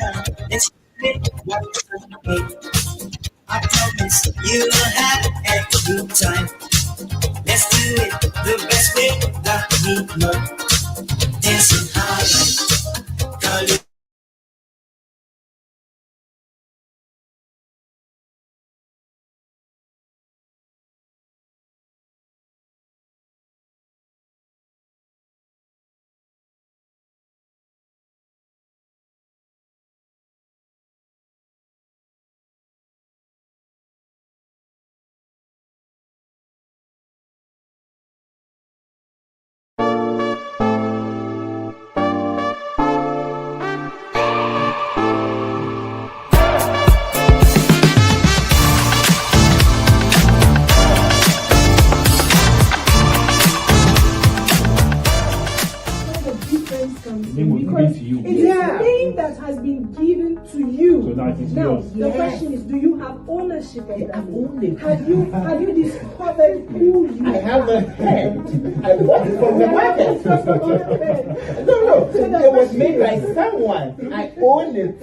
around and see what's happening. I promise you'll have a good time. Let's do it the best way that we know. Dancing hard, girl. Because it's a thing that has been given to you. So now the question is, do you have ownership of that? Have you discovered who you are? I have a head. I bought it from the market. No. So it was made by someone. I own it.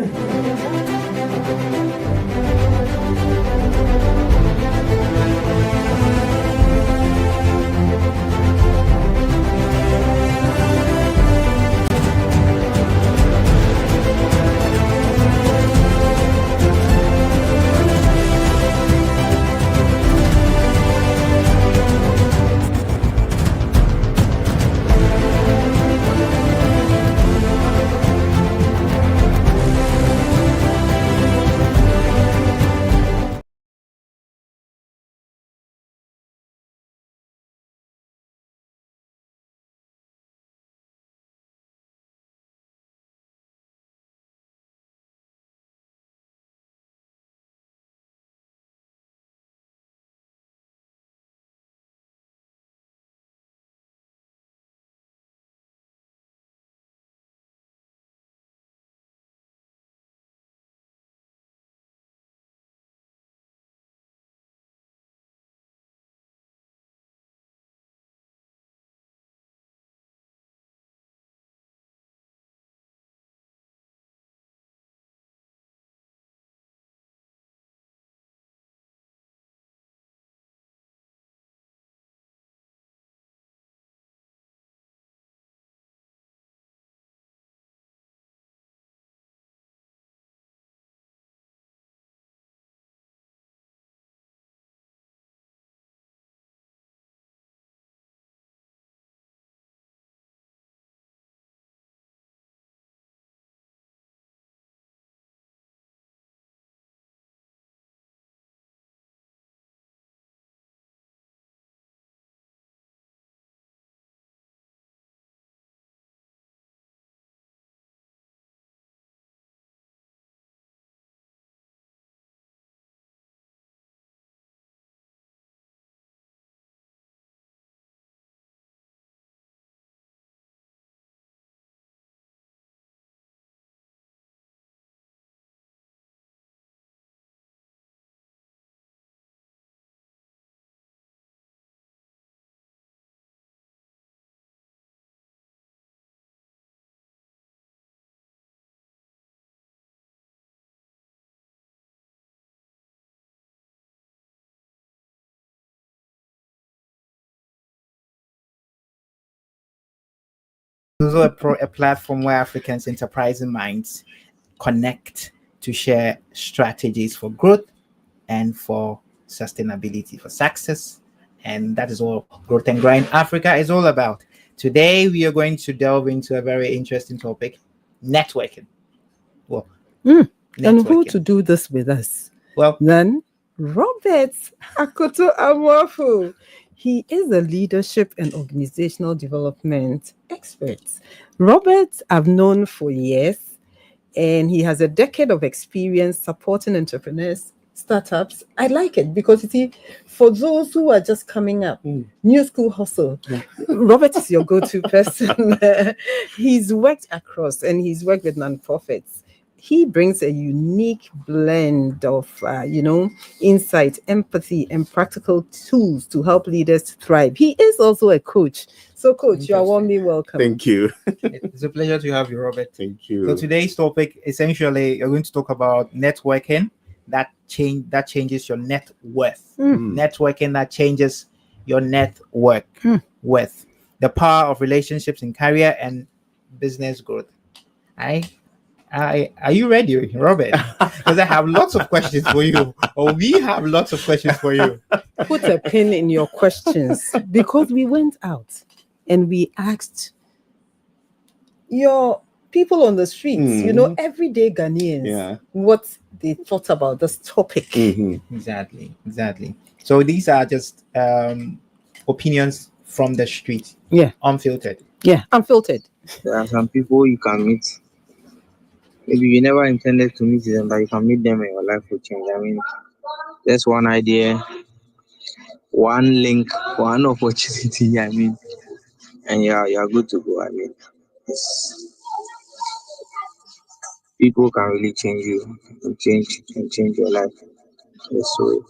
Also a platform where Africans enterprising minds connect to share strategies for growth and for sustainability, for success. And that is all Growth and Grind Africa is all about. Today, we are going to delve into a very interesting topic, networking. Well, networking. And who to do this with us? Well, then Robert Akoto Amofu. He is a leadership and organizational development expert. Robert, I've known for years, and he has a decade of experience supporting entrepreneurs, startups. I like it because, you see, for those who are just coming up, new school hustle, Robert is your go-to person. He's worked across, and he's worked with nonprofits. he brings a unique blend of, insight, empathy, and practical tools to help leaders thrive. He is also a coach. So, Coach, you are warmly welcome. Thank you. It's a pleasure to have you, Robert. Thank you. So today's topic, essentially, you're going to talk about networking that changes your net worth. Networking that changes your net worth. Worth. The power of relationships in career and business growth. Are you ready, Robert? Because I have lots of questions for you, or we have lots of questions for you. Put a pin in your questions, because we went out and we asked your people on the streets, everyday Ghanaians, what they thought about this topic. Exactly. So these are just opinions from the street. Yeah. Unfiltered. Yeah, unfiltered. There are some people you can meet. Maybe you never intended to meet them, but you can meet them and your life will change. I mean, that's one idea, one link, one opportunity. I mean, and you're good to go. I mean, people can really change you and change your life. Yes, so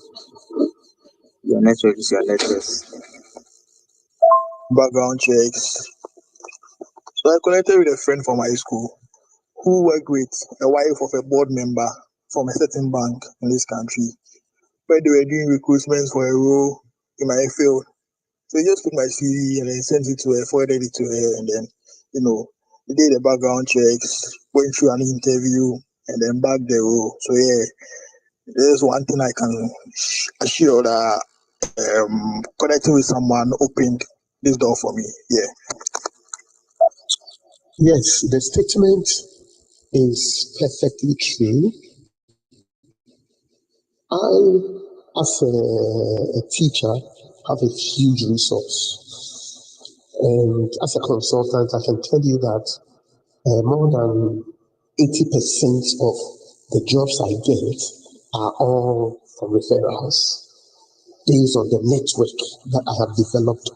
your network is your network. Background checks. So I connected with a friend from high school who worked with a wife of a board member from a certain bank in this country, where they were doing recruitments for a role in my field. So he just took my CV and then sent it to her, forwarded it to her, and then, they did the background checks, went through an interview, and then back the role. So yeah, there's one thing I can assure that connecting with someone opened this door for me. Yeah. Yes, the statement is perfectly true. I, as a teacher, have a huge resource. And as a consultant, I can tell you that more than 80% of the jobs I get are all from referrals, based on the network that I have developed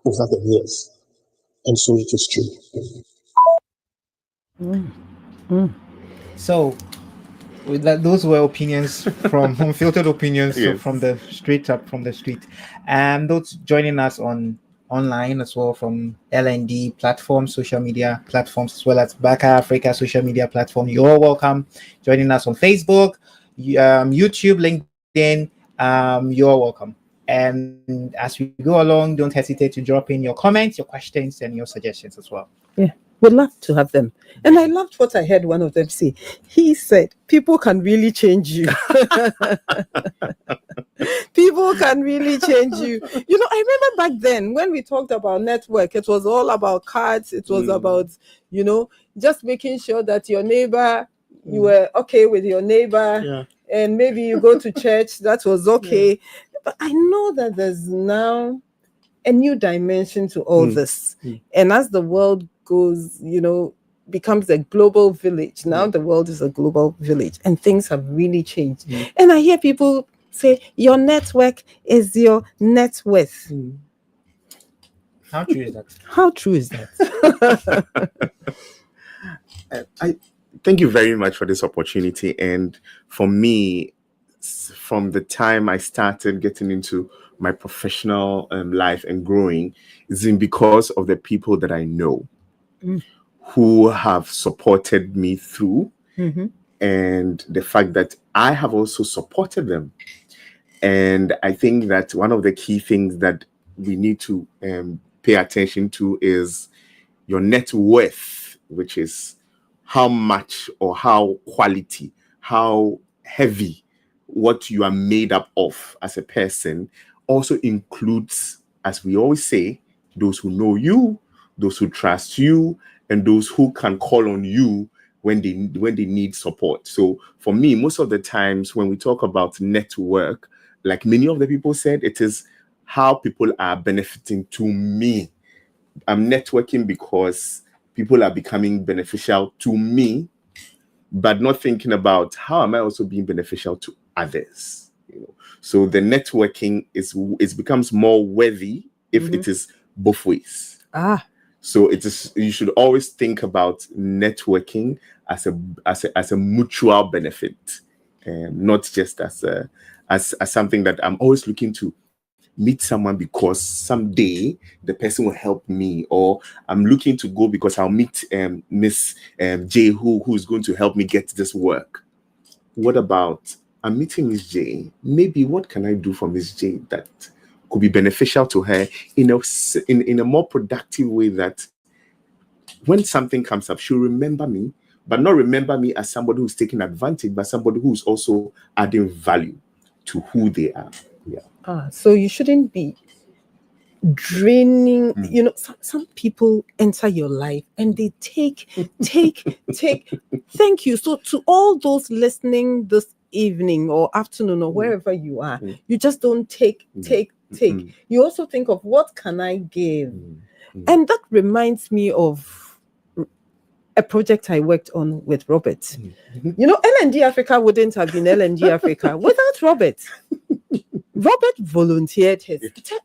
over the years. And so it is true. So, with that, those were opinions from unfiltered opinions from the street. And those joining us online as well from LND platforms, social media platforms, as well as Baka Africa social media platform. You're welcome. Joining us on Facebook, YouTube, LinkedIn. You're welcome. And as we go along, don't hesitate to drop in your comments, your questions, and your suggestions as well. Yeah, we'd love to have them. And I loved what I heard one of them say. He said, people can really change you. People can really change you. I remember back then when we talked about network, it was all about cards. It was about, just making sure that your neighbor, you were okay with your neighbor. And maybe you go to church, that was okay. But I know that there's now a new dimension to all this. And as the world goes, becomes a global village. Now the world is a global village and things have really changed. And I hear people say, your network is your net worth. How true is that? How true is that? I thank you very much for this opportunity. And for me, from the time I started getting into my professional life and growing, it's been because of the people that I know who have supported me through, and the fact that I have also supported them. And I think that one of the key things that we need to pay attention to is your net worth, which is how much or how quality, how heavy what you are made up of as a person also includes, as we always say, those who know you, those who trust you, and those who can call on you when they need support. So for me, most of the times when we talk about network, like many of the people said, it is how people are benefiting to me. I'm networking because people are becoming beneficial to me, but not thinking about how am I also being beneficial to others. So the networking becomes more worthy if it is both ways. So it is, you should always think about networking as a mutual benefit, not just as something that I'm always looking to meet someone because someday the person will help me, or I'm looking to go because I'll meet Miss J who's going to help me get this work. What about I'm meeting Miss J? Maybe what can I do for Miss J that could be beneficial to her in a more productive way, that when something comes up, she'll remember me, but not remember me as somebody who's taking advantage, but somebody who's also adding value to who they are. Yeah. So you shouldn't be draining. You know, some people enter your life and they take. Thank you. So to all those listening this evening or afternoon or wherever you are, you just don't take. You also think of, what can I give? And that reminds me of a project I worked on with Robert. You know, L&D Africa wouldn't have been L&D Africa without Robert. Robert volunteered his. Tell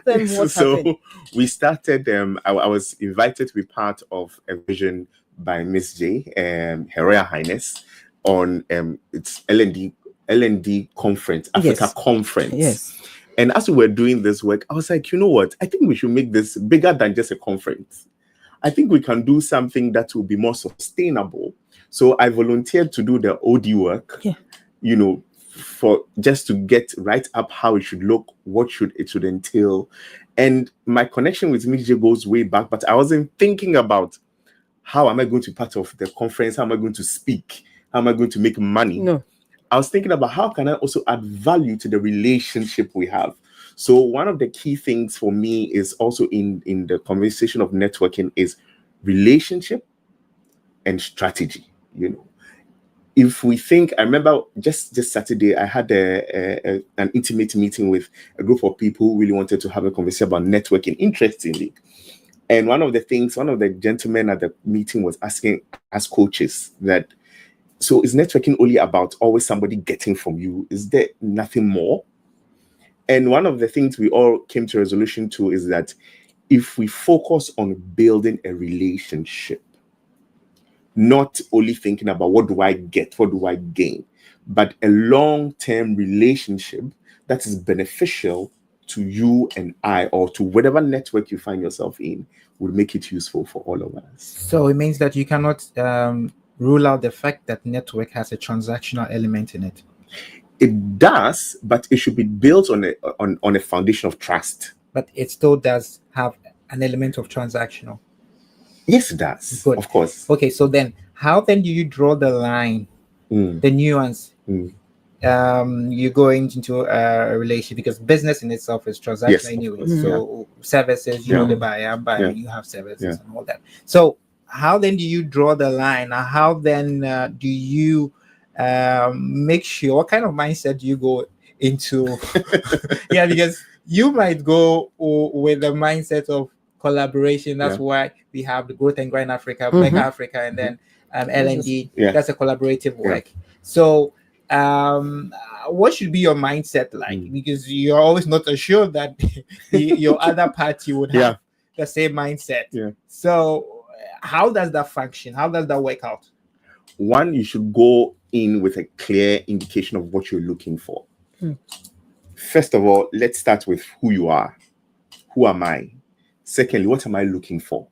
them what happened. We started. I was invited to be part of a vision by Miss J, Her Royal Highness, on its L&D conference, Africa conference. Yes. And as we were doing this work, I was like, you know what? I think we should make this bigger than just a conference. I think we can do something that will be more sustainable. So I volunteered to do the OD work. Yeah. You know, for just to get right up how it should look, what it should entail. And my connection with Miss J goes way back, but I wasn't thinking about how am I going to be part of the conference? How am I going to speak? How am I going to make money? No. I was thinking about how can I also add value to the relationship we have. So one of the key things for me is also in the conversation of networking is relationship and strategy. You know, if we think, I remember just Saturday, I had an intimate meeting with a group of people who really wanted to have a conversation about networking, interestingly. And one of the gentlemen at the meeting was asking as coaches that, so is networking only about always somebody getting from you? Is there nothing more? And one of the things we all came to a resolution to is that if we focus on building a relationship, not only thinking about what do I get, what do I gain, but a long-term relationship that is beneficial to you and I, or to whatever network you find yourself in, would make it useful for all of us. So it means that you cannot rule out the fact that network has a transactional element in it. It does, but it should be built on a foundation of trust. But it still does have an element of transactional. Yes, it does. Good. Of course. Okay, so then how then do you draw the line, the nuance? You go into a relationship, because business in itself is transactional anyway. So services, you know, the buyer, you have services and all that. So how then do you draw the line? How then do you make sure, what kind of mindset do you go into? Because you might go with the mindset of collaboration. That's why we have the GrowthNGrind Africa, Mega Africa, and then L&D. That's a collaborative work. So what should be your mindset like? Because you're always not assured that your other party would have the same mindset. So how does that function? How does that work out? One, you should go in with a clear indication of what you're looking for. First of all, let's start with who you are. Who am I? Secondly, what am I looking for?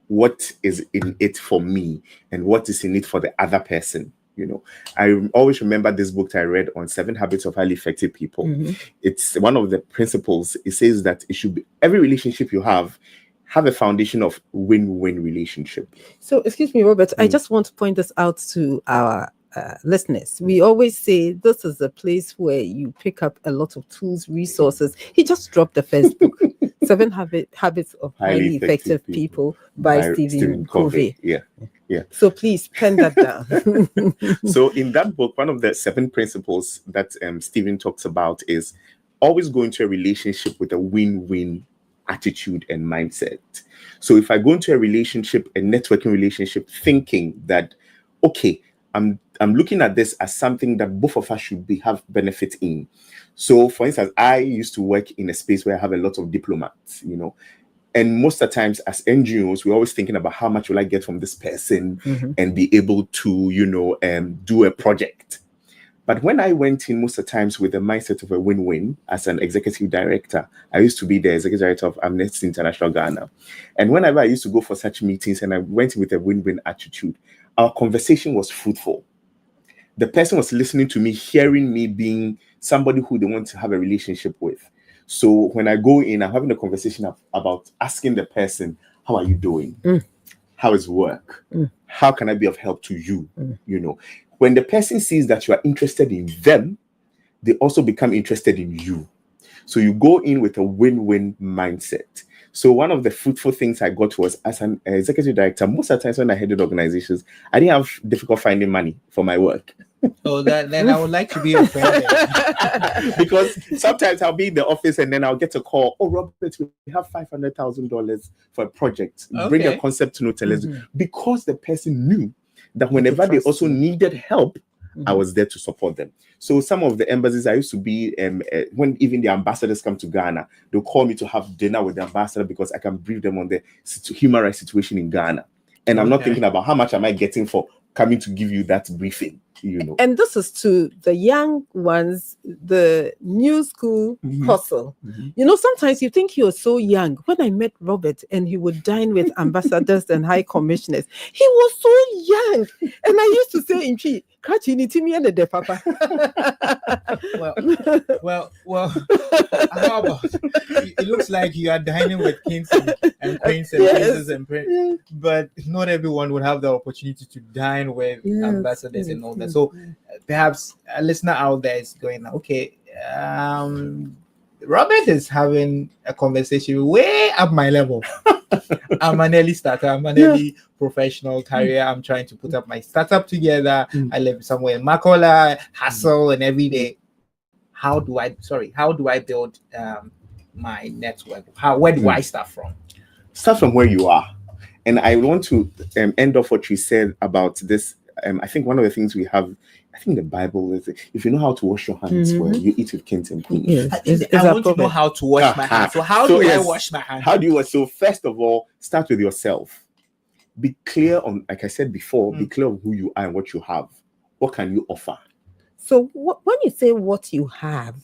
What is in it for me, and what is in it for the other person? You know, I always remember this book I read on 7 Habits of Highly Effective People. It's one of the principles. It says that it should be, every relationship you have a foundation of win-win relationship. So, excuse me, Robert, I just want to point this out to our listeners. We always say this is a place where you pick up a lot of tools, resources. He just dropped the first book, 7 Habits of Highly Effective People by Stephen Covey. Yeah. So please pen that down. So in that book, one of the 7 principles that Stephen talks about is always go into a relationship with a win-win attitude and mindset. So if I go into a relationship, a networking relationship, thinking that, okay, I'm looking at this as something that both of us should have benefit in. So for instance, I used to work in a space where I have a lot of diplomats, you know. And most of the times as NGOs, we're always thinking about how much will I get from this person and be able to, do a project. But when I went in most of the times with the mindset of a win-win as an executive director, I used to be the executive director of Amnesty International Ghana. And whenever I used to go for such meetings and I went in with a win-win attitude, our conversation was fruitful. The person was listening to me, hearing me being somebody who they want to have a relationship with. So when I go in, I'm having a conversation about asking the person, how are you doing? How is work? How can I be of help to you? When the person sees that you are interested in them, they also become interested in you. So you go in with a win-win mindset. So one of the fruitful things I got was, as an executive director, most of the times when I headed organizations, I didn't have difficult finding money for my work. Oh, then I would like to be your friend. Because sometimes I'll be in the office and then I'll get a call. Oh, Robert, we have $500,000 for a project. Bring a concept to note. Because the person knew that whenever they also needed help, I was there to support them. So some of the embassies I used to be, when even the ambassadors come to Ghana, they'll call me to have dinner with the ambassador because I can brief them on the human rights situation in Ghana. And I'm not thinking about how much am I getting for coming to give you that briefing. And this is to the young ones, the new school hustle. Sometimes you think you're so young. When I met Robert and he would dine with ambassadors and high commissioners, he was so young. And I used to say in Chi, Papa. Well, how about it looks like you are dining with kings and queens and princes and princes, but not everyone would have the opportunity to dine with ambassadors and all that. So perhaps a listener out there is going, okay, Robert is having a conversation way up my level. I'm an early starter. I'm an early professional career. I'm trying to put up my startup together. I live somewhere in Makola, hustle and every day. How do I build my network? Where do I start from? Start from where you are. And I want to end off what you said about this. I think one of the things we have, I think the Bible is, if you know how to wash your hands well, you eat with kings and queens. I want to know how to wash my hands. So how do I wash my hands? How do you wash? So first of all, start with yourself. Be clear on, like I said before, be clear on who you are and what you have. What can you offer? So when you say what you have,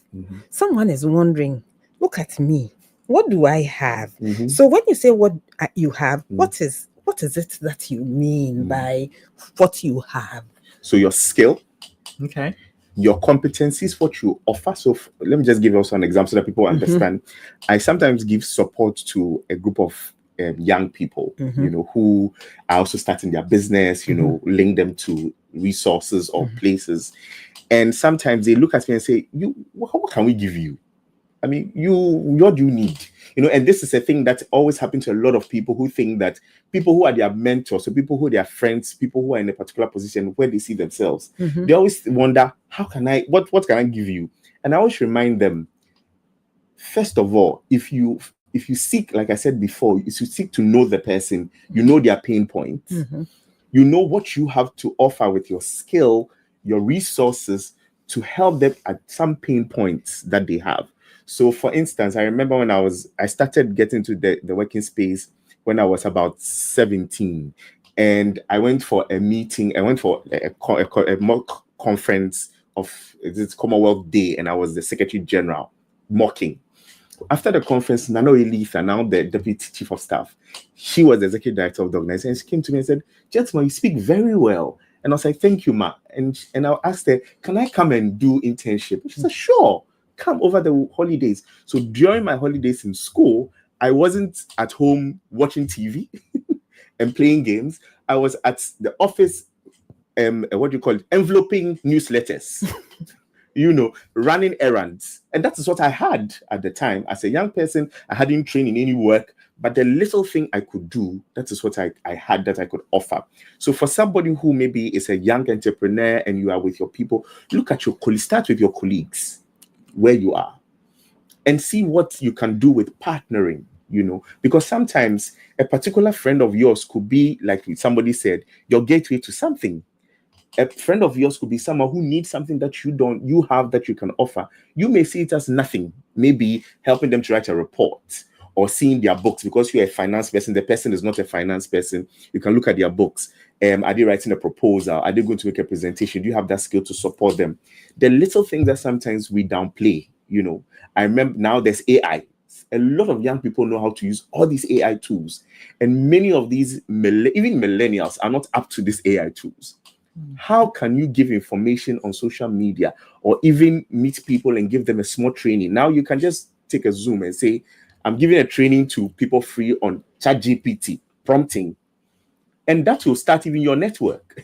someone is wondering, look at me. What do I have? So when you say what you have, what is it that you mean by what you have? So your skill, your competencies, what you offer. So let me just give you also an example so that people understand. I sometimes give support to a group of young people, who are also starting their business, link them to resources or places. And sometimes they look at me and say, what can we give you? I mean, what do you need? And this is a thing that always happens to a lot of people who think that people who are their mentors, so people who are their friends, people who are in a particular position where they see themselves, they always wonder, what can I give you? And I always remind them, first of all, if you seek, like I said before, if you seek to know the person, you know their pain points, you know what you have to offer with your skill, your resources to help them at some pain points that they have. So for instance, I remember when I started getting to the working space when I was about 17, and I went for a meeting. I went for a mock conference of this Commonwealth Day, and I was the Secretary General mocking. After the conference, Nano Elitha, now the Deputy Chief of Staff, she was the Executive Director of the organization. She came to me and said, "Gentlemen, you speak very well." And I was like, "Thank you, ma." And I asked her, "Can I come and do internship?" And she said, "Sure. Come over the holidays." So during my holidays in school, I wasn't at home watching TV and playing games. I was at the office, enveloping newsletters, running errands. And that is what I had at the time. As a young person, I hadn't trained in any work, but the little thing I could do, that is what I had that I could offer. So for somebody who maybe is a young entrepreneur and you are with your people, look at your colleagues, start with your colleagues where you are and see what you can do with partnering, because sometimes a particular friend of yours could be, like somebody said, your gateway to something. A friend of yours could be someone who needs something that you have that you can offer. You may see it as nothing, maybe helping them to write a report or seeing their books, because you're a finance person, the person is not a finance person. You can look at their books. Are they writing a proposal? Are they going to make a presentation? Do you have that skill to support them? The little things that sometimes we downplay, you know. I remember now there's AI. A lot of young people know how to use all these AI tools. And many of these, even millennials, are not up to these AI tools. How can you give information on social media or even meet people and give them a small training? Now you can just take a Zoom and say, I'm giving a training to people free on ChatGPT prompting. And that will start even your network.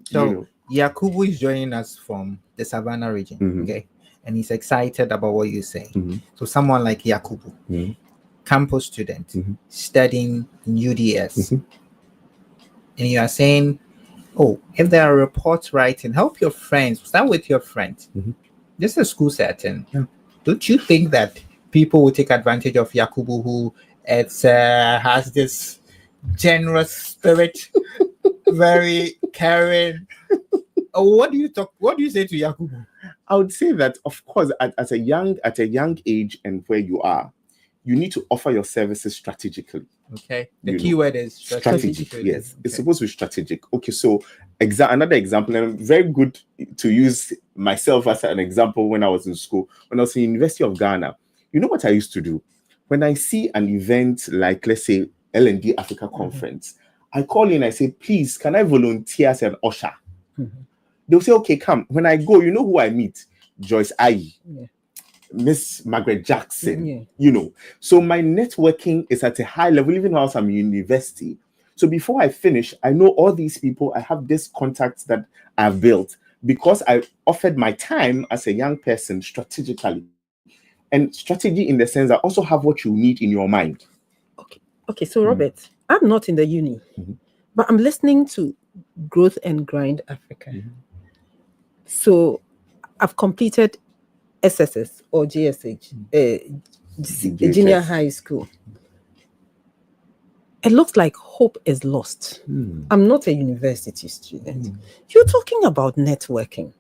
So, you know. Yakubu is joining us from the Savannah region, okay? And he's excited about what you're saying. So someone like Yakubu, campus student, studying in UDS, and you are saying, oh, if there are reports writing, help your friends, start with your friends. This is a school setting. Don't you think that people will take advantage of Yakubu, who has this generous spirit, very caring? What do you say to Yakubu? I would say that, of course, at a young age and where you are, you need to offer your services strategically. Okay. The key word is strategic. Yes, okay. It's supposed to be strategic. Okay, so another example, and very good to use myself as an example when I was in school, when I was in the University of Ghana. You know what I used to do? When I see an event like, let's say, L&D Africa Conference, I call in, I say, please, can I volunteer as an usher? They'll say, okay, come. When I go, you know who I meet? Joyce Ayi, Miss Margaret Jackson, you know. So my networking is at a high level, even whilst I'm in university. So before I finish, I know all these people. I have this contacts that I've built because I offered my time as a young person strategically. And strategy in the sense that also have what you need in your mind. Okay. So Robert, I'm not in the uni, but I'm listening to GrowthNGrind Africa. So I've completed SSS or GSH, junior high school. It looks like hope is lost. I'm not a university student. You're talking about networking.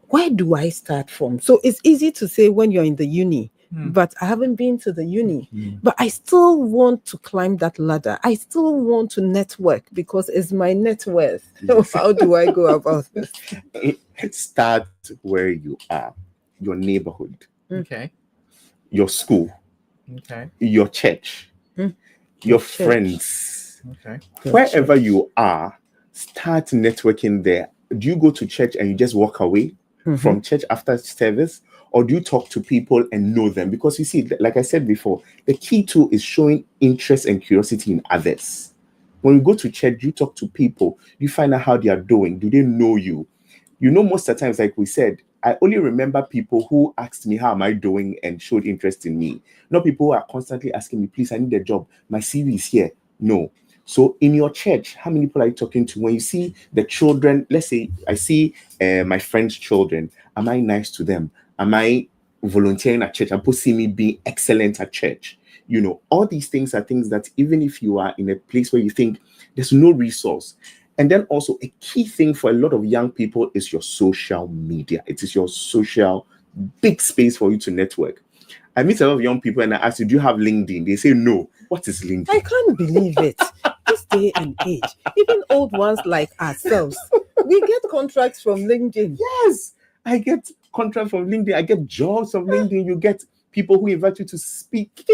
Where do I start from? So it's easy to say when you're in the uni, but I haven't been to the uni. But I still want to climb that ladder. I still want to network because it's my net worth. So how do I go about this? Start where you are, your neighborhood, okay, your school, okay, your church, your friends, okay. Wherever you are, start networking there. Do you go to church and you just walk away from church after service? Or do you talk to people and know them? Because you see, like I said before, the key tool is showing interest and curiosity in others. When you go to church, you talk to people, you find out how they are doing. Do they know you? You know, most of the times, like we said, I only remember people who asked me, how am I doing, and showed interest in me. Not people who are constantly asking me, please, I need a job. My CV is here. No. So in your church, how many people are you talking to? When you see the children, let's say I see my friends' children, am I nice to them? Am I volunteering at church? Am people see me being excellent at church? You know, all these things are things that even if you are in a place where you think there's no resource. And then also a key thing for a lot of young people is your social media. It is your social big space for you to network. I meet a lot of young people and I ask you, do you have LinkedIn? They say no. What is LinkedIn? I can't believe it. This day and age, even old ones like ourselves, we get contracts from LinkedIn. Yes, I get contracts from LinkedIn. I get jobs from LinkedIn. You get people who invite you to speak.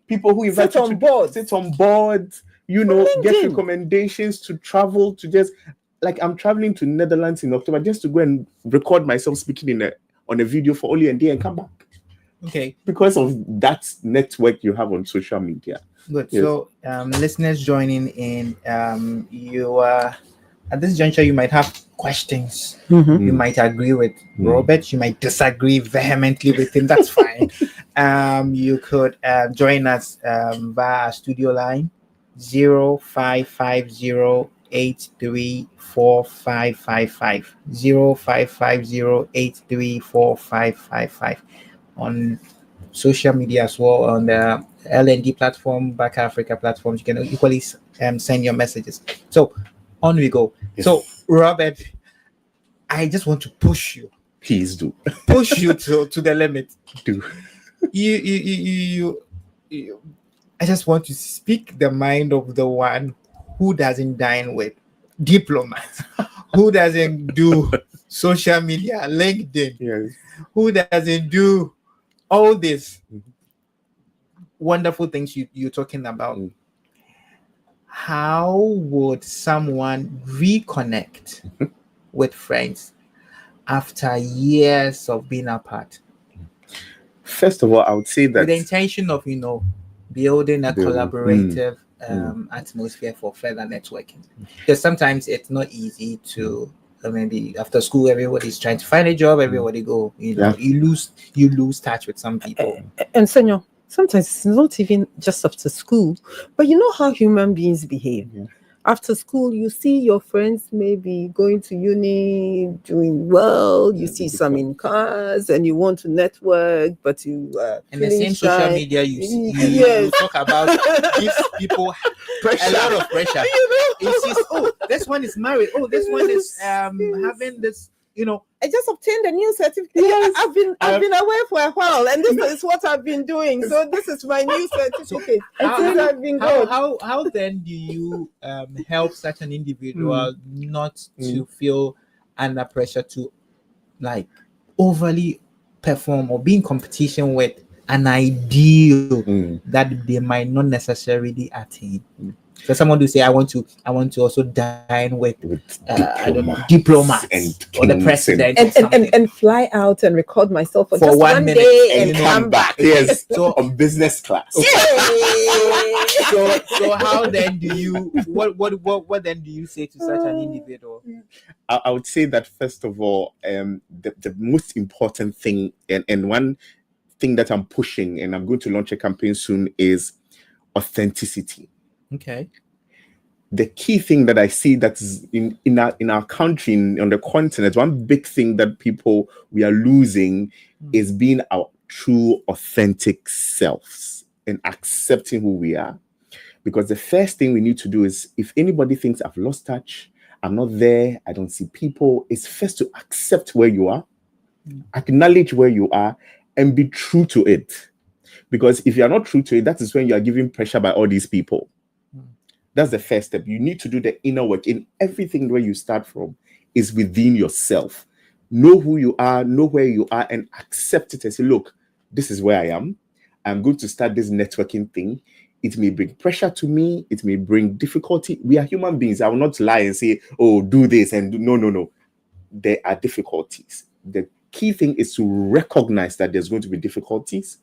People who invite you to sit on board. You know, get recommendations to travel to just like I'm traveling to Netherlands in October just to go and record myself speaking on a video for only a day and come back. Okay. Because of that network you have on social media. Good. Yes. So listeners joining in, you at this juncture you might have questions. You might agree with Robert, you might disagree vehemently with him. That's fine. You could join us via our studio line 0550834555 0550834555 on social media as well, on the LND platform, Back Africa platforms. You can equally send your messages. So on we go. Yes. So Robert, I just want to push you. Please do. Push you to the limit. Do. You I just want to speak the mind of the one who doesn't dine with diplomats, who doesn't do social media, LinkedIn, Yes. who doesn't do all these wonderful things you're talking about. How would someone reconnect with friends after years of being apart? First of all, I would say that with the intention of building a collaborative atmosphere for further networking, because sometimes it's not easy to maybe after school everybody's trying to find a job, everybody go, you lose touch with some people. And Senor, sometimes it's not even just after school, but you know how human beings behave. After school, you see your friends maybe going to uni, doing well. You see some in cars, and you want to network, but you in the same shy. Social media you talk about gives people pressure. A lot of pressure. This one is married. Oh, this one is having this. I just obtained a new certificate. Yes. I've been away for a while, and this is what I've been doing. So this is my new certificate. How then do you help such an individual not to feel under pressure to overly perform or be in competition with an ideal that they might not necessarily attain? So someone will say, I want to also dine with diplomats or the president and fly out and record myself for just one day and come back. Yes, so on business class. So how then do you what then do you say to such an individual? I would say that first of all, the most important thing and one thing that I'm pushing, and I'm going to launch a campaign soon, is authenticity. Okay. The key thing that I see that is in our country, on the continent, one big thing that we are losing is being our true, authentic selves and accepting who we are. Because the first thing we need to do is, if anybody thinks I've lost touch, I'm not there, I don't see people, it's first to accept where you are, acknowledge where you are, and be true to it. Because if you are not true to it, that is when you are giving pressure by all these people. That's the first step. You need to do the inner work. In everything where you start from is within yourself. Know who you are, know where you are, and accept it and say, look, this is where I am. I'm going to start this networking thing. It may bring pressure to me. It may bring difficulty. We are human beings. I will not lie and say, oh, do this and do. No. There are difficulties. The key thing is to recognize that there's going to be difficulties.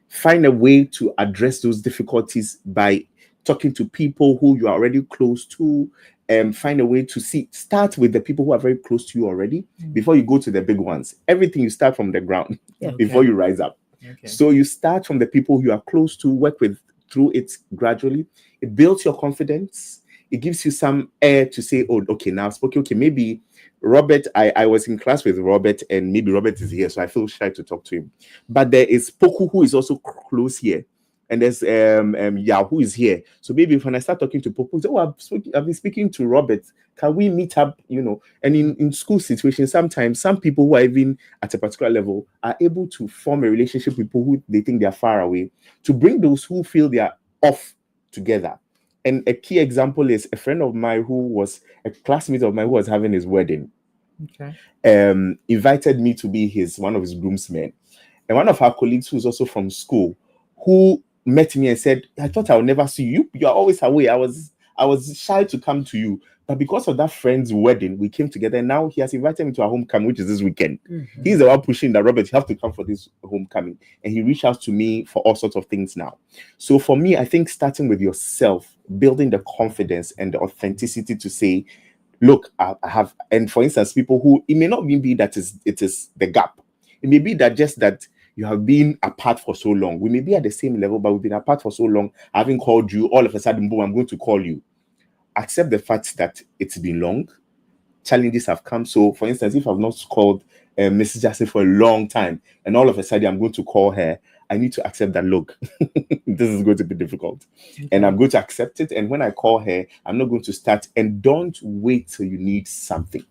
Find a way to address those difficulties by talking to people who you are already close to, and find a way to start with the people who are very close to you already before you go to the big ones. Everything you start from the ground before you rise up. Okay. So you start from the people you are close to, work with through it gradually. It builds your confidence. It gives you some air to say, oh, okay, now I've spoken. Okay, maybe Robert, I was in class with Robert, and maybe Robert is here, so I feel shy to talk to him. But there is Poku, who is also close here. And there's who is here. So maybe when I start talking to Popo, say, oh, I've been speaking to Robert. Can we meet up? And in school situations, sometimes some people who are even at a particular level are able to form a relationship with people who they think they are far away, to bring those who feel they are off together. And a key example is a friend of mine who was a classmate of mine who was having his wedding. Okay. Invited me to be one of his groomsmen. And one of our colleagues who's also from school, who met me and said, I thought I would never see you. You are always away. I was shy to come to you. But because of that friend's wedding, we came together, and now he has invited me to our homecoming, which is this weekend. He's the one pushing that, Robert, you have to come for this homecoming. And he reached out to me for all sorts of things now. So for me, I think starting with yourself, building the confidence and the authenticity to say, look, I have, and for instance, people who, it may not even be that it is the gap. It may be that just that you have been apart for so long. We may be at the same level, but we've been apart for so long. I haven't called you. All of a sudden, boom, I'm going to call you. Accept the fact that it's been long. Challenges have come. So, for instance, if I've not called Mrs. Jackson for a long time, and all of a sudden I'm going to call her, I need to accept that, look, this is going to be difficult. Okay. And I'm going to accept it. And when I call her, I'm not going to start. And don't wait till you need something.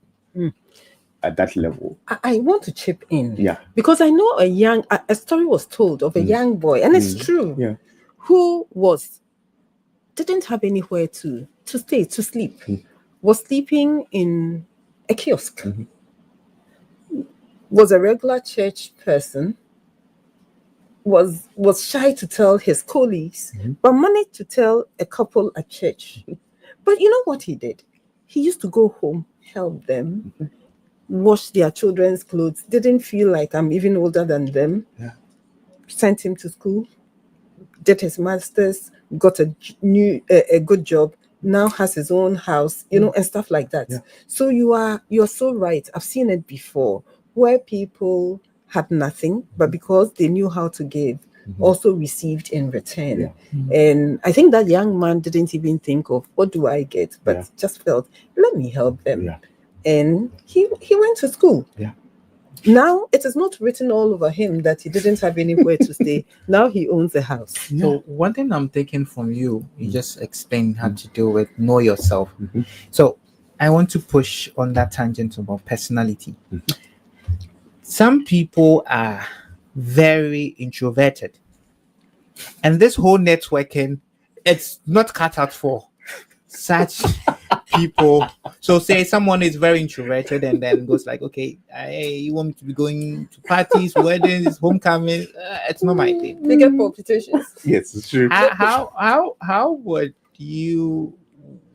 At that level. I want to chip in. Yeah. Because I know a story was told of a young boy, and it's true. Yeah. who didn't have anywhere to stay, to sleep, was sleeping in a kiosk, was a regular church person, was shy to tell his colleagues, but managed to tell a couple at church. But you know what he did? He used to go home, help them, wash their children's clothes, didn't feel like I'm even older than them, sent him to school, did his master's, got a good job, now has his own house, and stuff like that. So you're so right. I've seen it before, where people had nothing, but because they knew how to give, also received in return. And I think that young man didn't even think of what do I get, but just felt, let me help them. And he went to school. Now it is not written all over him that he didn't have anywhere to stay. Now he owns a house. So one thing I'm taking from you, you just explained how to deal with know yourself. So I want to push on that tangent about personality. Some people are very introverted, and this whole networking, it's not cut out for such people. So say someone is very introverted and then goes like, okay, you want me to be going to parties, weddings, homecoming? It's not my thing. They get palpitations. Yes, it's true. How would you,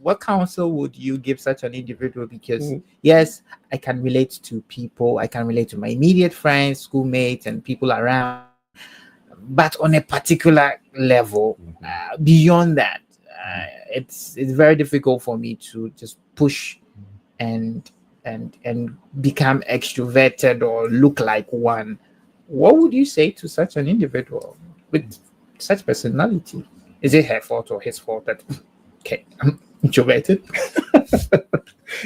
what counsel would you give such an individual? Because yes, I can relate to people, I can relate to my immediate friends, schoolmates, and people around, but on a particular level, beyond that, it's very difficult for me to just push and become extroverted or look like one. What would you say to such an individual with such personality? Is it her fault or his fault that okay, I'm introverted?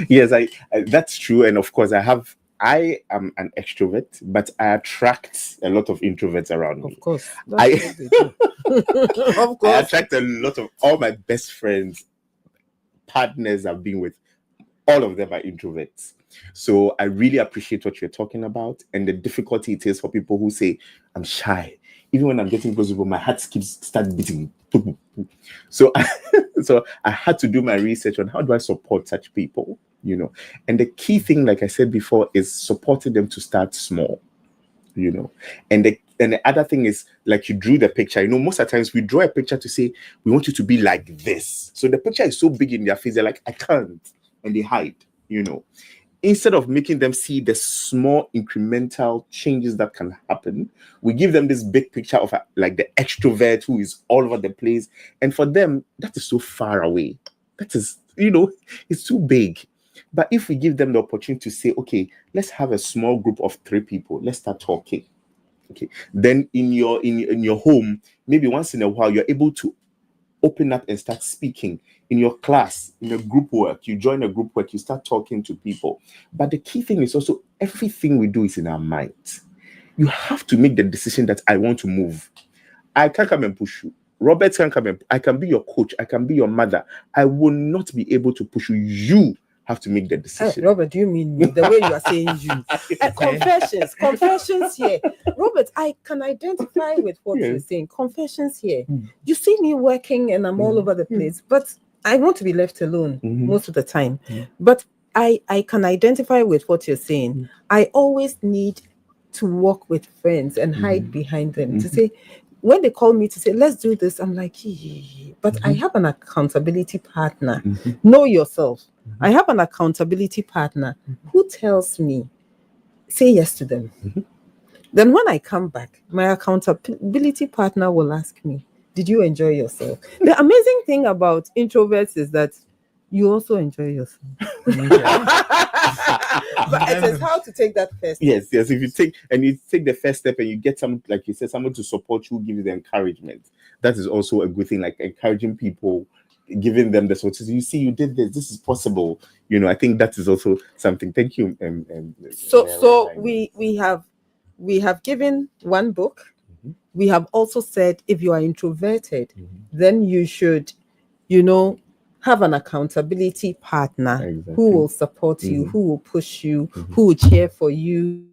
Yes, I that's true, and of course I am an extrovert, but I attract a lot of introverts around me. Of course. Of course. I attract a lot of all my best friends, partners I've been with, all of them are introverts. So I really appreciate what you're talking about and the difficulty it is for people who say, I'm shy. Even when I'm getting close to people, my heart start beating. So I had to do my research on how do I support such people, And the key thing, like I said before, is supporting them to start small, And the other thing is, like you drew the picture, most of the times we draw a picture to say, we want you to be like this. So the picture is so big in their face, they're like, I can't. And they hide, Instead of making them see the small incremental changes that can happen, we give them this big picture of like the extrovert who is all over the place. And for them, that is so far away. That is, it's too big. But if we give them the opportunity to say, okay, let's have a small group of 3 people, let's start talking. Okay. Then in your home, maybe once in a while, you're able to open up and start speaking. In your class, in a group work, you join a group work, you start talking to people. But the key thing is also everything we do is in our minds. You have to make the decision that I want to move. I can't come and push you. Robert can come and I can be your coach. I can be your mother. I will not be able to push you. You have to make the decision. Robert, do you mean me? The way you are saying you. Confessions here. Robert, I can identify with what you're saying. Confessions here. You see me working and I'm all over the place, but I want to be left alone most of the time. But I can identify with what you're saying. I always need to work with friends and hide behind them to say, when they call me to say, let's do this, I'm like, but I have an accountability partner. Know yourself. I have an accountability partner who tells me, say yes to them. Then when I come back, my accountability partner will ask me, did you enjoy yourself? The amazing thing about introverts is that you also enjoy yourself. But it is how to take that first step. Yes. If you take the first step and you get some, like you said, someone to support you, give you the encouragement. That is also a good thing, like encouraging people, giving them the support. You see, you did this is possible. I think that is also something. Thank you. So we have given one book. We have also said if you are introverted, then you should, have an accountability partner who will support you, who will push you, who will cheer for you.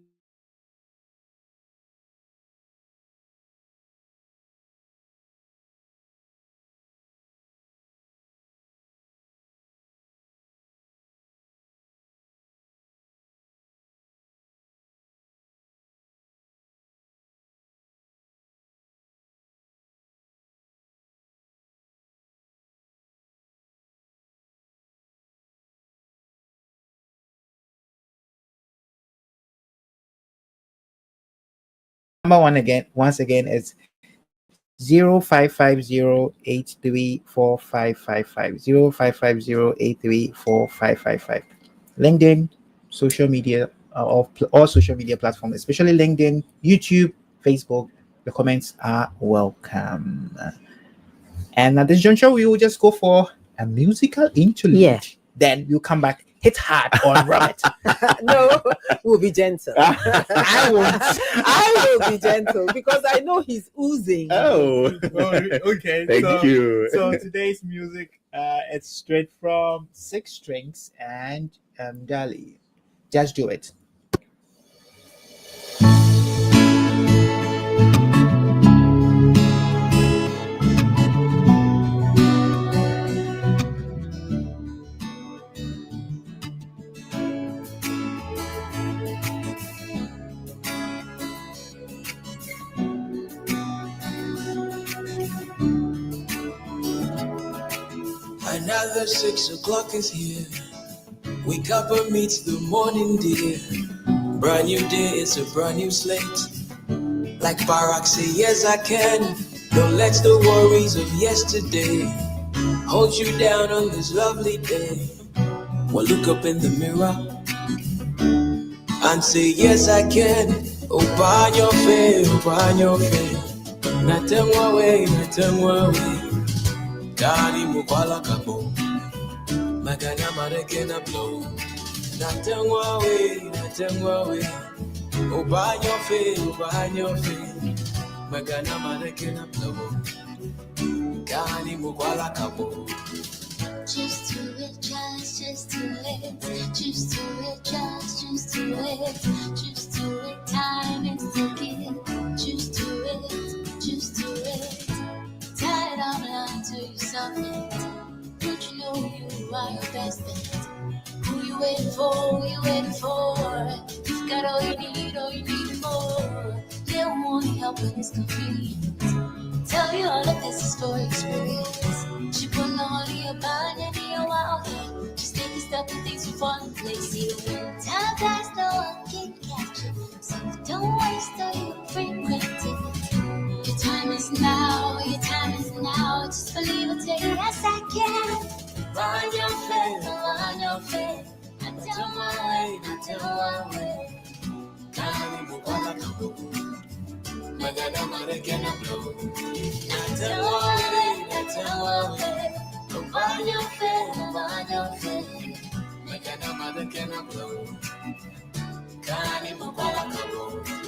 one again, once again, is 0550834555. 0550834555. LinkedIn, social media, all social media platforms, especially LinkedIn, YouTube, Facebook. The comments are welcome. And at this juncture, we will just go for a musical interlude. Yeah. Then we'll come back, hit hard on Robert. No, we'll be gentle. I won't. I will be gentle because I know he's oozing. Oh, Okay. thank you. So today's music, it's straight from Six Strings and Dali. Just do it. Another 6 o'clock is here. Wake up and meet the morning dear. Brand new day, it's a brand new slate. Like Barack say, yes I can. Don't let the worries of yesterday hold you down on this lovely day. Well, look up in the mirror and say, yes I can. Open your face, open your face. Nothing way, nothing way. Daddy mukwala kabo. Magana marekena blow. Nothing way, nothing way. Open your face, open your face. Magana marekena blow. Daddy mukwala kabo. Just do it, just do it. Just do it, just do it. Just do it, time is ticking. Just do it, just do it. Tie it all down to yourself. Don't you know you are your best bet? Who you waiting for? Who you waiting for? You've got all you need more. They don't want to help when it's convenient. Tell you all of this is for experience. She put all your body in your wild. Just take a step and things will fall in place. See the wind time fast, no one can catch it. So don't waste all your frequent it. Your time is now, your time is now. Just believe it, take it, yes I can. Run your faith, run your faith. I tell my way, I tell my way. Time will walk. Magana marekena blow. Nothing way, nothing way. Open your face, open your face. Magana marekena blow. Kani mubala kabo.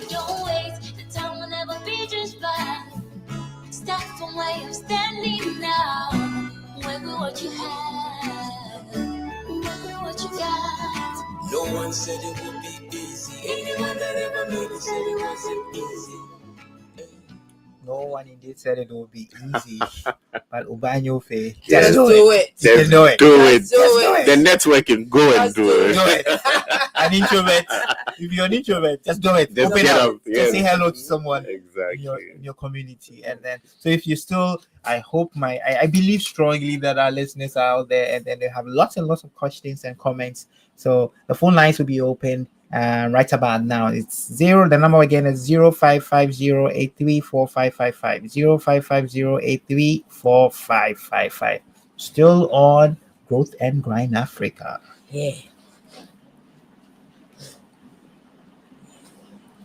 Don't wait, the time will never be just right. Start from where you're standing now. Work with what you have. Work with what you got. No one said it would be easy. Anyone that ever made it said it wasn't easy. No one indeed said it will be easy, but Ubanyo Fe, Yes. just do it. Just do it. do it. Just do it. The networking, go and do it. Do it. An introvert, if you're an introvert, just do it. Just Open get up. up, yes. Just say hello to someone Exactly. in your community, and then so if you still, I hope I believe strongly that our listeners are out there, and then they have lots and lots of questions and comments. So the phone lines will be open. Right about now, it's zero. The number again is 0550834555. 0550834555. Still on Growth and Grind Africa. Yeah.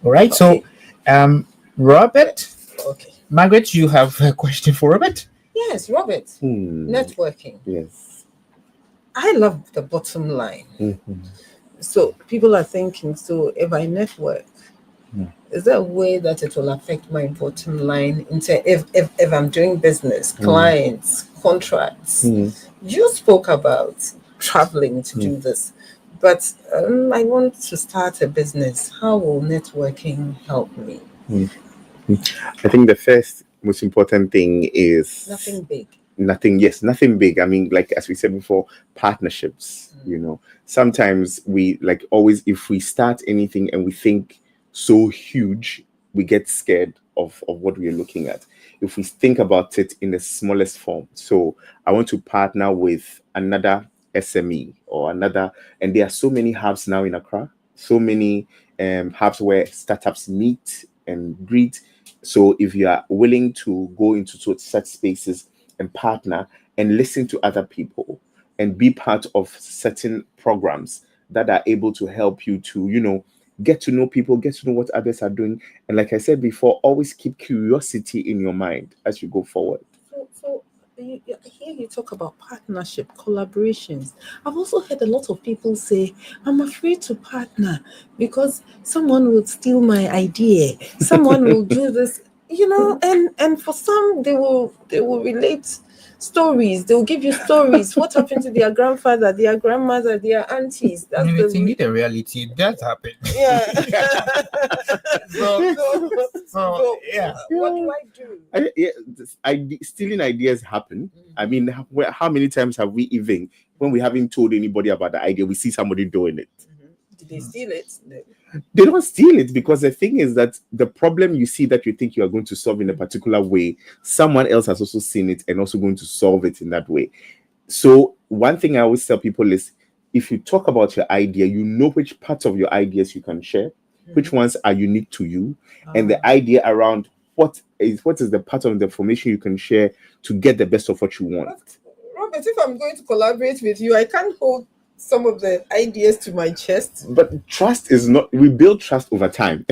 All right. Okay. So, Robert, Okay. Margaret, you have a question for Robert? Yes, Robert. Networking. Yes. I love the bottom line. Mhm. So people are thinking, so if I network, is there a way that it will affect my bottom line into if I'm doing business, clients, contracts? You spoke about traveling to do this, but I want to start a business. How will networking help me? I think the first most important thing is Nothing big. Nothing big. I mean, like as we said before, partnerships. You know, sometimes we if we start anything and we think so huge, we get scared of what we're looking at. If we think about it in the smallest form, so I want to partner with another SME or another, and there are so many hubs now in Accra, so many hubs where startups meet and greet. So if you are willing to go into such spaces and partner and listen to other people and be part of certain programs that are able to help you to, get to know people, get to know what others are doing. And like I said before, always keep curiosity in your mind as you go forward. So here you talk about partnership, collaborations. I've also heard a lot of people say, I'm afraid to partner because someone will steal my idea. Someone will do this, and for some they will relate stories. They'll give you stories. What happened to their grandfather, their grandmother, their aunties? That's it's indeed a reality. It does happen. Yeah. So yeah. What do I do? Stealing ideas happen. I mean, how many times have we even, when we haven't told anybody about the idea, we see somebody doing it? Did they steal it? No. They don't steal it, because the thing is that the problem you see that you think you are going to solve in a particular way, someone else has also seen it and also going to solve it in that way. So one thing I always tell people is, if you talk about your idea, you know which parts of your ideas you can share, which ones are unique to you, and the idea around what is the part of the information you can share to get the best of what you want. Robert, if I'm going to collaborate with you, I can't hold some of the ideas to my chest. But trust is not, we build trust over time.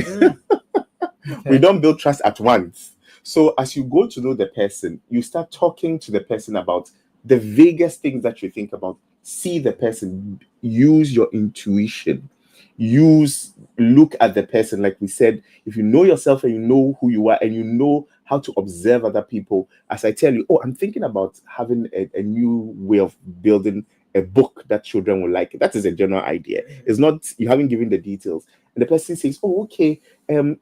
We don't build trust at once. So as you go to know the person, you start talking to the person about the vaguest things that you think about. See the person, use your intuition, look at the person. Like we said, if you know yourself and you know who you are and you know how to observe other people, as I tell you, I'm thinking about having a new way of building a book that children will like. That is a general idea. It's not, you haven't given the details. And the person says, okay,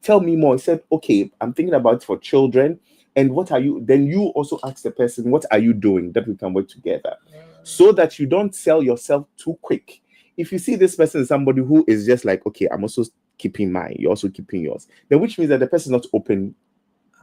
tell me more. I said, okay, I'm thinking about it for children. And what are you? Then you also ask the person, what are you doing that we can work together? So that you don't sell yourself too quick. If you see this person is somebody who is just like, okay, I'm also keeping mine, you're also keeping yours, then which means that the person is not open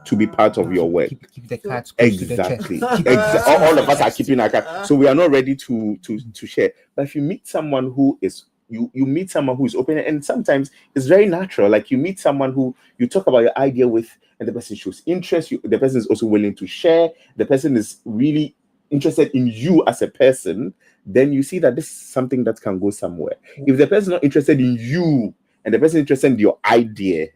to be part of your work. Keep the cards close Exactly. to the chest. All of us are keeping our cards, so we are not ready to share. But if you meet someone who is you meet someone who is open, and sometimes it's very natural. Like you meet someone who you talk about your idea with, and the person shows interest. The person is also willing to share. The person is really interested in you as a person. Then you see that this is something that can go somewhere. If the person is not interested in you and the person is interested in your idea,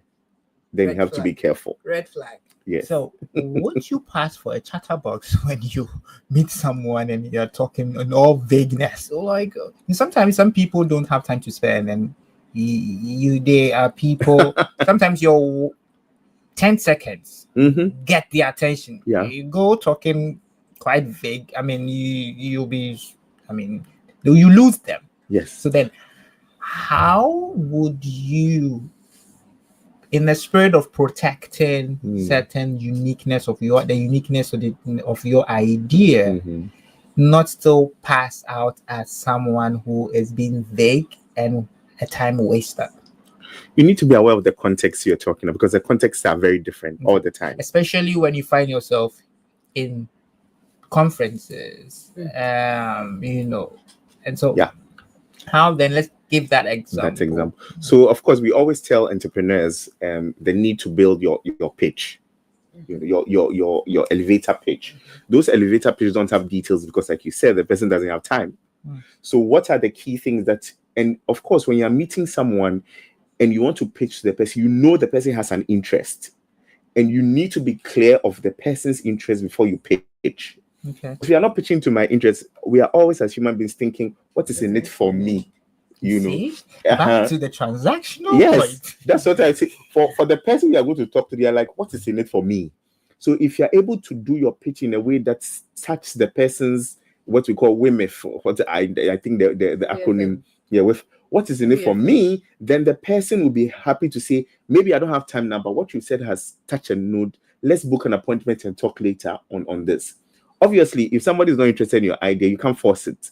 then you have to be careful. Red flag. Yes. So would you pass for a chatterbox when you meet someone and you're talking in all vagueness? Like sometimes some people don't have time to spend, and they are people. Sometimes your 10 seconds get the attention. Yeah. You go talking quite vague. I mean, you lose them. Yes. So then, how would you, in the spirit of protecting certain uniqueness of your idea, not still pass out as someone who is being vague and a time waster? You need to be aware of the context you're talking about, because the contexts are very different all the time. Especially when you find yourself in conferences, and so how then? Let's give that example. So of course we always tell entrepreneurs the need to build your pitch, your elevator pitch. Those elevator pitches don't have details because, like you said, the person doesn't have time. So what are the key things that, and of course when you're meeting someone and you want to pitch to the person, you know the person has an interest, and you need to be clear of the person's interest before you pitch. Okay. If you are not pitching to my interest, we are always as human beings thinking, what is in it for me? Back to the transactional point. That's what I say. For the person you are going to talk to, they are like, what is in it for me? So if you're able to do your pitch in a way that touches the person's, what we call WIMF, what I think the acronym, with what is in it for me, then the person will be happy to say, maybe I don't have time now, but what you said has touched a node. Let's book an appointment and talk later on this. Obviously, if somebody is not interested in your idea, you can't force it.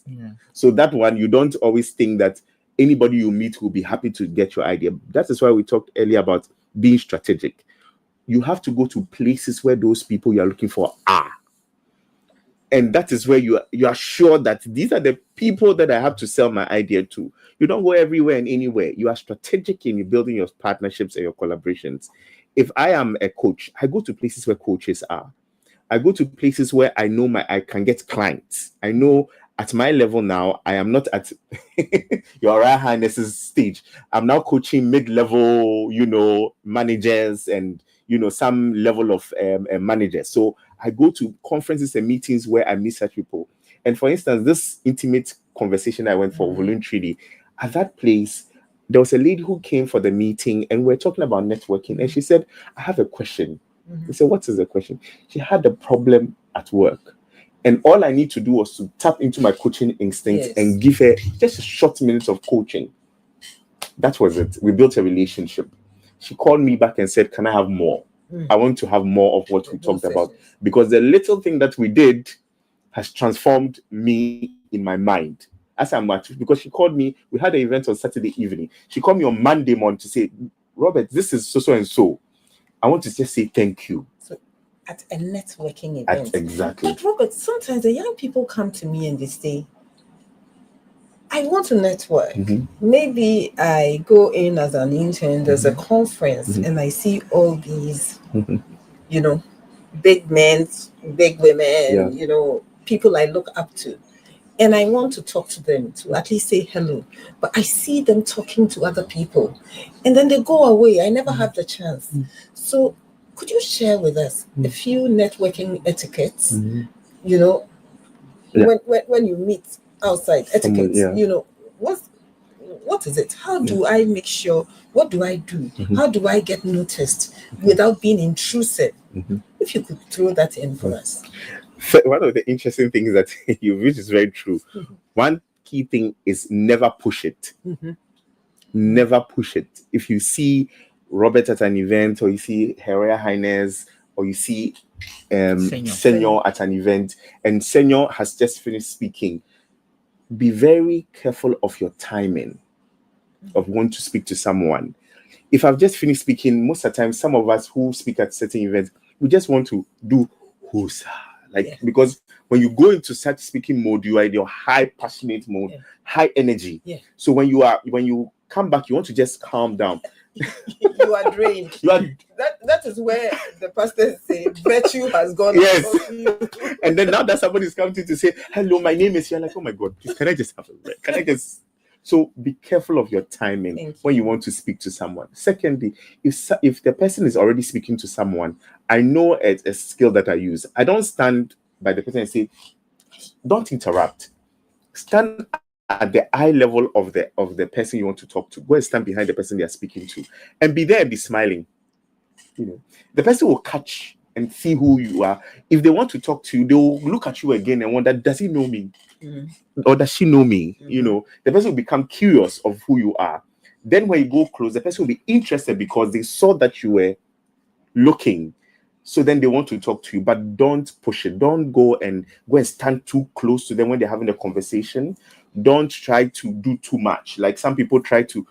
So that one, you don't always think that anybody you meet will be happy to get your idea. That is why we talked earlier about being strategic. You have to go to places where those people you are looking for are. And that is where you are sure that these are the people that I have to sell my idea to. You don't go everywhere and anywhere. You are strategic in building your partnerships and your collaborations. if I am a coach, I go to places where coaches are. I go to places where I know I can get clients. I know at my level now, I am not at Your Royal Highness's stage. I'm now coaching mid-level, managers and some level of managers. So I go to conferences and meetings where I meet such people. And for instance, this intimate conversation I went for voluntarily, at that place, there was a lady who came for the meeting and we're talking about networking. And she said, I have a question. I said, what is the question? She had a problem at work. And all I need to do was to tap into my coaching instincts and give her just a short minutes of coaching. That was it. We built a relationship. She called me back and said, can I have more? I want to have more of what we talked about. Because the little thing that we did has transformed me in my mind. As I'm at, because she called me, we had an event on Saturday evening. She called me on Monday morning to say, Robert, this is so and so. I want to just say thank you. So at a networking event. Exactly. But Robert, sometimes the young people come to me and they say, I want to network. Maybe I go in as an intern, there's a conference, and I see all these, big men, big women, people I look up to. And I want to talk to them, to at least say hello. But I see them talking to other people. And then they go away. I never have the chance. So could you share with us a few networking etiquettes, when you meet outside, etiquettes, what is it? How do I make sure? What do I do? How do I get noticed without being intrusive? If you could throw that in for us. One of the interesting things that which is very true. One key thing is never push it. Never push it. If you see Robert at an event, or you see Her Royal Highness, or you see Senior at an event, and Senior has just finished speaking, be very careful of your timing of wanting to speak to someone. If I've just finished speaking, most of the time, some of us who speak at certain events, we just want to do who's because when you go into such speaking mode, you are in your high passionate mode, high energy. So when you come back, you want to just calm down. You are drained. That is where the pastors say virtue has gone. And then now that somebody is coming to say, hello, my name is, you're like, oh my God, please, can I just have a break? Can I just... So be careful of your timing when you want to speak to someone. Secondly, if the person is already speaking to someone, I know a skill that I use. I don't stand by the person and say, don't interrupt. Stand at the eye level of the person you want to talk to. Go and stand behind the person they are speaking to, and be there and be smiling. The person will catch and see who you are. If they want to talk to you, they will look at you again and wonder, does he know me? Or does she know me? The person will become curious of who you are. Then when you go close, the person will be interested because they saw that you were looking. So then they want to talk to you, but don't push it. Don't go and stand too close to them when they're having a conversation. Don't try to do too much. Like some people try to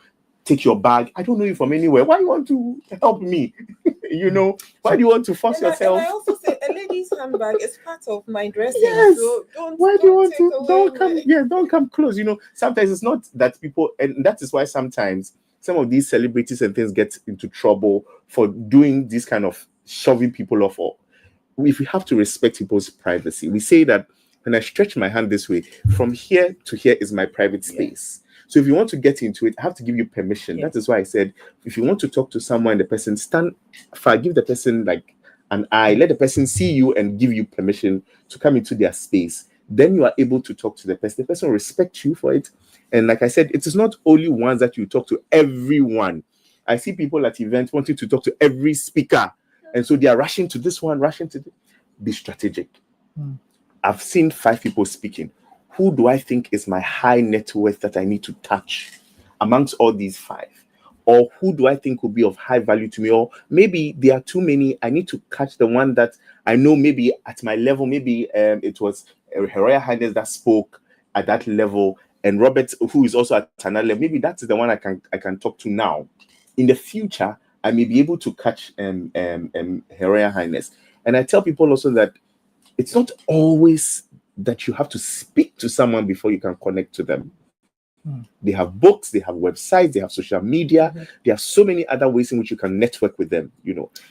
take your bag. I don't know you from anywhere. Why you want to help me? Why do you want to force yourself? And I also say a lady's handbag is part of my dressing. Yes. So don't come close. Sometimes it's not that people, and that is why sometimes some of these celebrities and things get into trouble for doing this kind of shoving people off. Or if we have to respect people's privacy, we say that when I stretch my hand this way, from here to here is my private space. So if you want to get into it, I have to give you permission. That is why I said, if you want to talk to someone, the person stand far, give the person like an eye, let the person see you and give you permission to come into their space. Then you are able to talk to the person. The person will respect you for it. And like I said, it is not only ones that you talk to, everyone. I see people at events wanting to talk to every speaker. And so they are rushing to this one, rushing to this. Be strategic. I've seen 5 people speaking. Who do I think is my high net worth that I need to touch amongst all these 5? Or who do I think will be of high value to me? Or maybe there are too many. I need to catch the one that I know maybe at my level. Maybe it was Her Royal Highness that spoke at that level. And Robert, who is also at another level. Maybe that's the one I can talk to now. In the future, I may be able to catch Her Royal Highness. And I tell people also that it's not always that you have to speak to someone before you can connect to them. They have books, they have websites, they have social media. There are so many other ways in which you can network with them.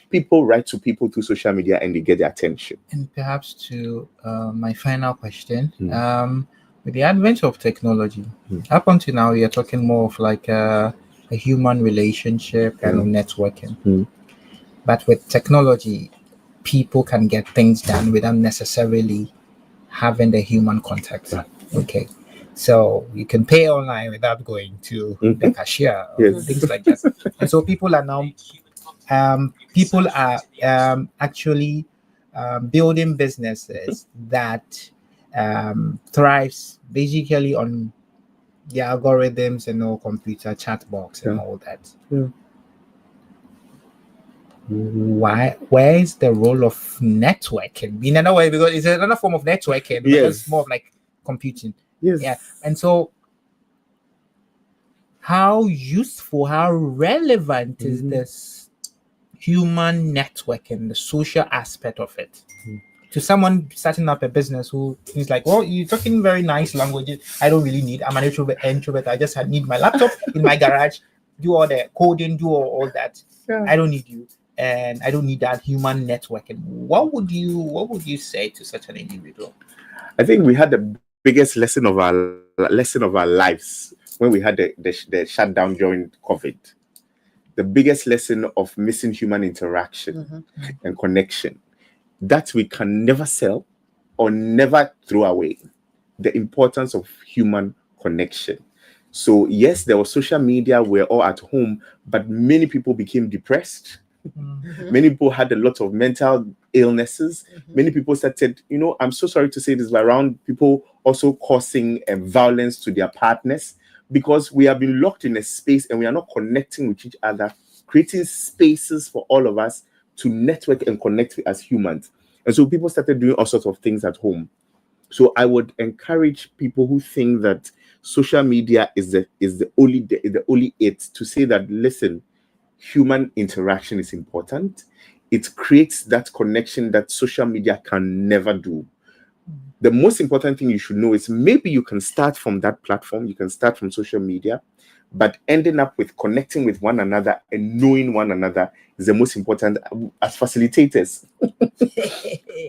People write to people through social media and they get their attention. And perhaps to my final question, with the advent of technology, up until now, we are talking more of like a human relationship kind of networking. But with technology, people can get things done without necessarily having the human contact. Okay. So you can pay online without going to the cashier or things like that. And so people are now actually building businesses that thrives basically on the algorithms and all computer chat box and all that. Where is the role of networking? In another way, because it's another form of networking, but it's more of like computing. Yeah. And so how useful, how relevant is this human networking, the social aspect of it? To someone starting up a business who is like, well, you're talking very nice languages. I don't really need. I'm an introvert. I just need my laptop in my garage, do all the coding, do all that. I don't need you, and I don't need that human networking. What would you say to such an individual? I think we had the biggest lesson of our lives when we had the shutdown during COVID. The biggest lesson of missing human interaction and connection that we can never sell or never throw away. The importance of human connection. So yes, there was social media, we're all at home, but many people became depressed. Many people had a lot of mental illnesses. Many people started, I'm so sorry to say this, but around people also causing violence to their partners, because we have been locked in a space and we are not connecting with each other, creating spaces for all of us to network and connect as humans. And so people started doing all sorts of things at home. So I would encourage people who think that social media is the only it, to say that, listen, human interaction is important. It creates that connection that social media can never do. The most important thing you should know is maybe you can start from that platform, you can start from social media, but ending up with connecting with one another and knowing one another is the most important. As facilitators,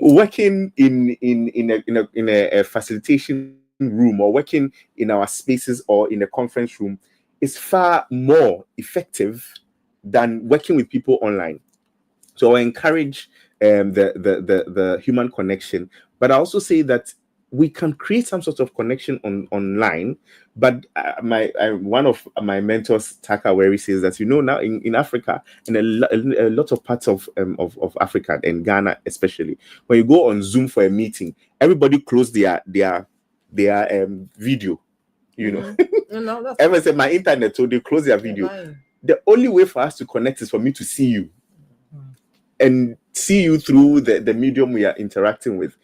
working in a facilitation room or working in our spaces or in a conference room is far more effective than working with people online. So I encourage the human connection, but I also say that we can create some sort of connection online. But one of my mentors, Taka Weri, says that now in Africa, in a lot of parts of Africa and Ghana especially, when you go on Zoom for a meeting, everybody close their video. Everyone said my internet, so they close their video. The only way for us to connect is for me to see you and see you through the medium we are interacting with.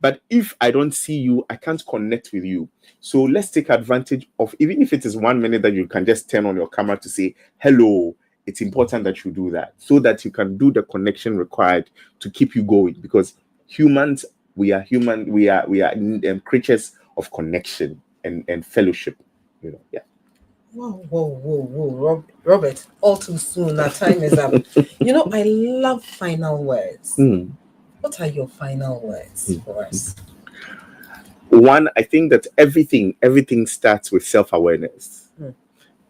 But if I don't see you, I can't connect with you. So let's take advantage of, even if it is 1 minute that you can just turn on your camera to say hello. It's important that you do that so that you can do the connection required to keep you going, because humans, we are human, we are creatures of connection and fellowship. Yeah. Whoa, Robert, all too soon. Our time is up. I love final words. What are your final words for us? One, I think that everything starts with self-awareness.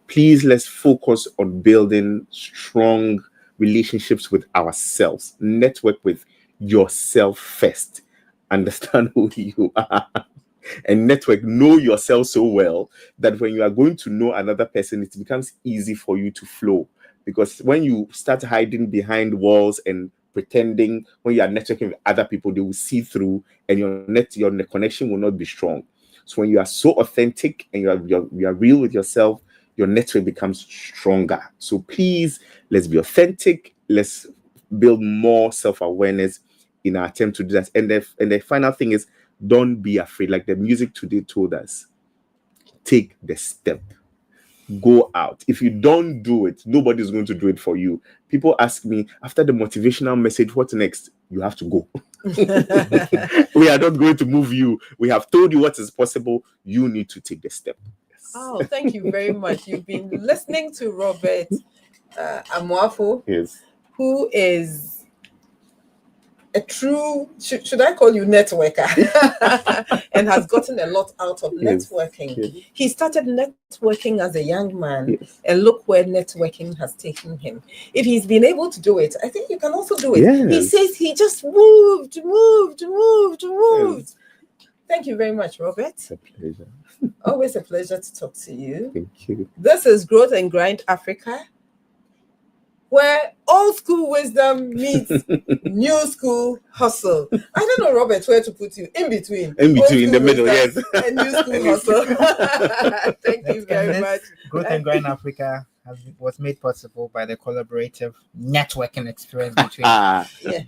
Please, let's focus on building strong relationships with ourselves. Network with yourself first. Understand who you are. And network, know yourself so well that when you are going to know another person, it becomes easy for you to flow. Because when you start hiding behind walls and pretending, when you are networking with other people, they will see through, and your connection will not be strong. So when you are so authentic and you are real with yourself, your network becomes stronger. So please, let's be authentic. Let's build more self-awareness in our attempt to do that. And the final thing is, don't be afraid. Like the music today told us, take the step. Go out. If you don't do it, nobody's going to do it for you. People ask me, after the motivational message, what's next? You have to go. We are not going to move you. We have told you what is possible. You need to take the step. Yes. Oh, thank you very much. You've been listening to Robert Amuafo, Yes. who is a true, should I call you networker, and has gotten a lot out of networking. Yes. He started networking as a young man, and look where networking has taken him. If he's been able to do it, I think you can also do it. Yes. He says he just moved. Yes. Thank you very much, Robert. It's a pleasure. Always a pleasure to talk to you. Thank you. This is Growth and Grind Africa, where old school wisdom meets new school hustle. I don't know, Robert, where to put you. In between, in the middle, yes. And new school hustle. Thank you very much. Growth and Grind Africa was made possible by the collaborative networking experience between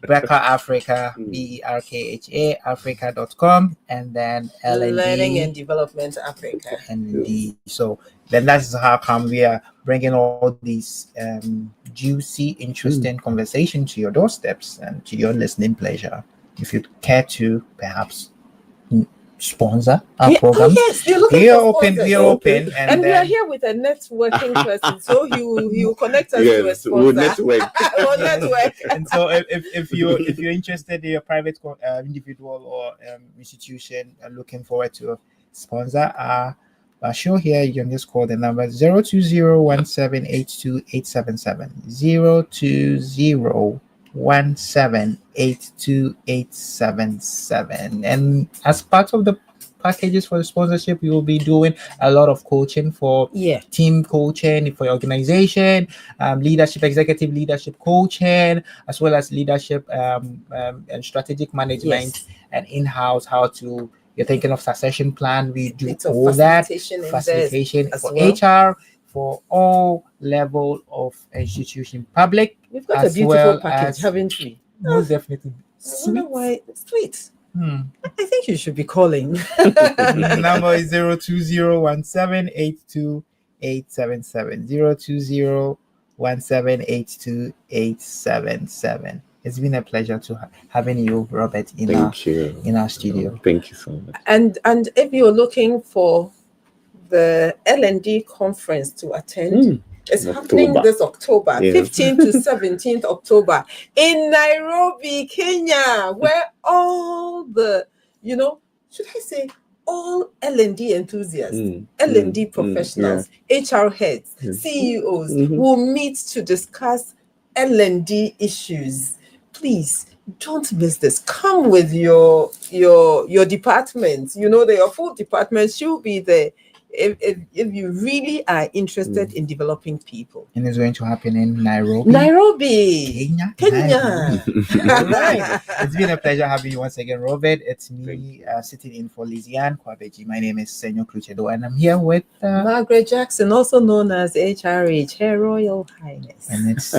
Berkha Africa, BERKHA, Africa.com, and then Learning and Development Africa. And so then that's how come we are bringing all these juicy, interesting conversation to your doorsteps and to your listening pleasure. If you'd care to perhaps sponsor our program. Oh yes, we are open. We are open, and we are here with a networking person, so he will connect us to a sponsor. We'll network. We'll network. And so, if you're interested in a private individual or institution and looking forward to sponsor our show here, you can just call the number 020-1782877 020-1782877. And as part of the packages for the sponsorship, we will be doing a lot of coaching for team coaching for your organization, leadership, executive leadership coaching, as well as leadership and strategic management and in-house how to. You're thinking of succession plan. We do all that facilitation for HR, for all level of institution, public. We've got a beautiful package, haven't we? Most definitely. I wonder why sweet. I think you should be calling. The number is 020-1782877 020-1782877. It's been a pleasure to having you, Robert, in our studio. Thank you so much. And if you're looking for the L&D conference to attend, it's happening this October, 15th to 17th October in Nairobi, Kenya, where all the, should I say, all L&D enthusiasts, L&D professionals, HR heads, CEOs will meet to discuss L&D issues. Please don't miss this. Come with your department. Your full department should be there if you really are interested in developing people. And it's going to happen in Nairobi. Kenya. All right. It's been a pleasure having you once again, Robert. It's me sitting in for Lizzy-Ann, Kwagedzi. My name is Senyo Kluchedo, and I'm here with Margaret Jackson, also known as HRH, Her Royal Highness. And it's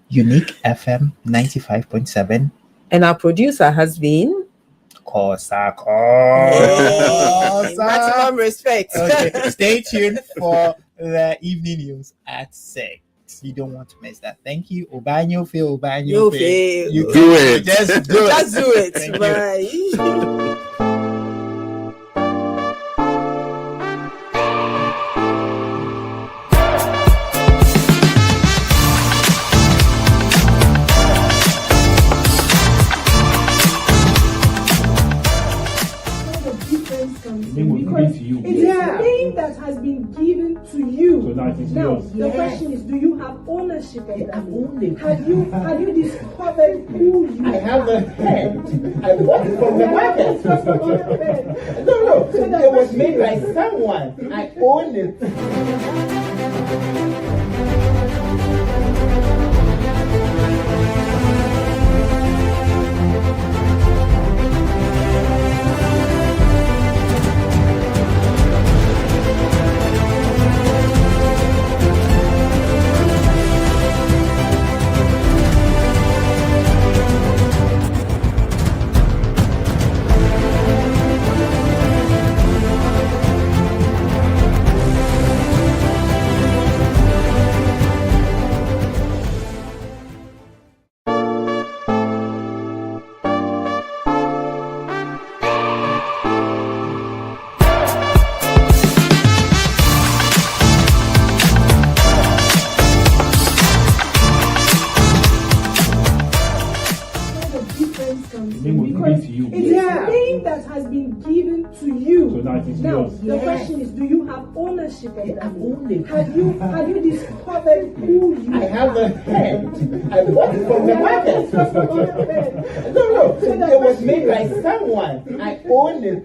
Unique FM 95.7. And our producer has been Kosa. Maximum respect. Okay. Stay tuned for the evening news at 6. You don't want to miss that. Thank you. Obanyo Phil. You do it. Just do it. Just do it. Bye. Because it's a thing that has been given to you. So now The question is, do you have ownership of that? Have you discovered who you I have a pen. I bought it from the market. No. It was made by someone. I own it. because to you. it's a thing that has been given to you. So now it is Now, yours. the question is, do you have ownership of that? I own it. Have you discovered who you I have a pen. I bought it from the market. No. It was made by someone. I own it.